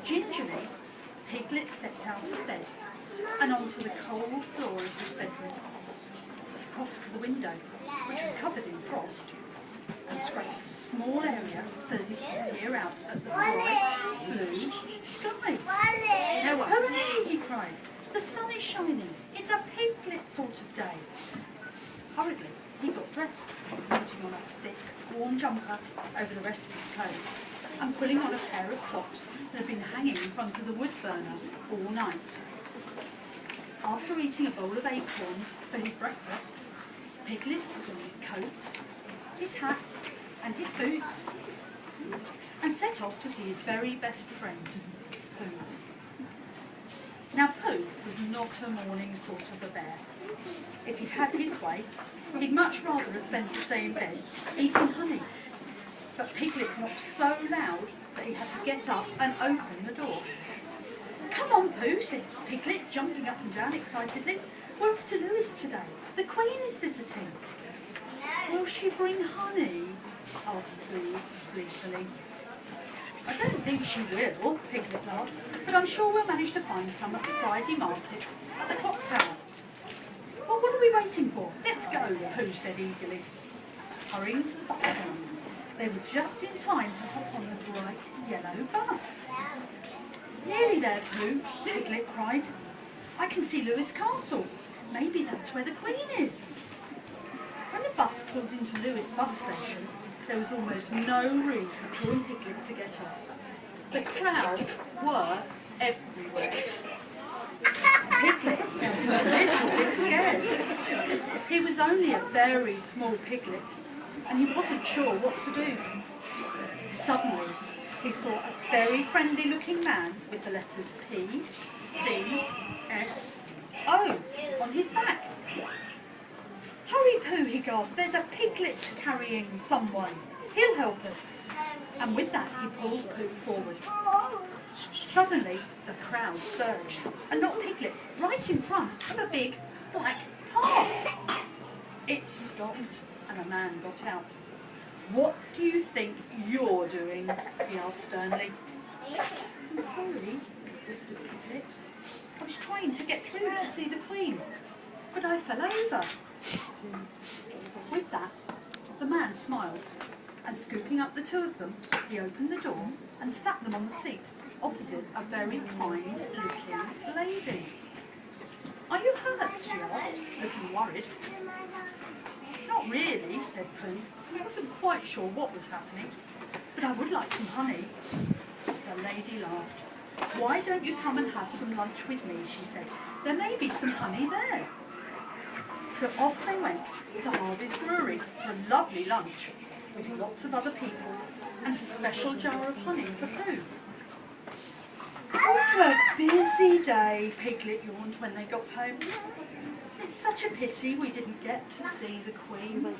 Gingerly, Piglet stepped out of bed and onto the cold floor of his bedroom, crossed to the window, which was covered in frost, and scraped a small area so that he could peer out at the bright blue sky. Hooray! He cried. The sun is shining. It's a Piglet sort of day. Hurriedly, he got dressed, putting on a thick, warm jumper over the rest of his clothes, and pulling on a pair of socks that had been hanging in front of the wood burner all night. After eating a bowl of acorns for his breakfast, Piglet put on his coat, his hat, and his boots, and set off to see his very best friend, Pooh. Now, Pooh was not a morning sort of a bear. If he'd had his way, he'd much rather have spent his day in bed eating honey. But Piglet knocked so loud that he had to get up and open the door. Come on, Pooh, said Piglet, jumping up and down excitedly. We're off to Lewis today. The Queen is visiting. Will she bring honey? Asked Pooh sleepily. I don't think she will, Piglet laughed, but I'm sure we'll manage to find some at the Friday market at the clock tower. Well, what are we waiting for? Let's go, Pooh said eagerly. Hurrying to the bus stand, they were just in time to hop on the bright yellow bus. Nearly there, Pooh, Piglet cried. I can see Lewis Castle. Maybe that's where the Queen is. When the bus pulled into Lewis bus station, there was almost no room for Pooh and Piglet to get off. The crowds were everywhere. Piglet felt a little bit scared. He was only a very small piglet, and he wasn't sure what to do. Suddenly, he saw a very friendly-looking man with the letters P, C, S, O on his back. Hurry, Pooh, he gasped. There's a piglet carrying someone. He'll help us. And with that, he pulled Pooh forward. Suddenly, the crowd surged and knocked Piglet right in front of a big black car. It stopped and a man got out. What do you think you're doing? He asked sternly. I'm sorry, whispered Piglet. I was trying to get through to see the Queen, but I fell over. With that, the man smiled, and scooping up the two of them, he opened the door and sat them on the seat opposite a very kind-looking lady. Are you hurt? She asked, looking worried. Not really, said Pooh. I wasn't quite sure what was happening, but I would like some honey. The lady laughed. Why don't you come and have some lunch with me, she said. There may be some honey there. So off they went to Harvey's brewery for a lovely lunch with lots of other people and a special jar of honey for Pooh. What a busy day, Piglet yawned when they got home. It's such a pity we didn't get to see the Queen.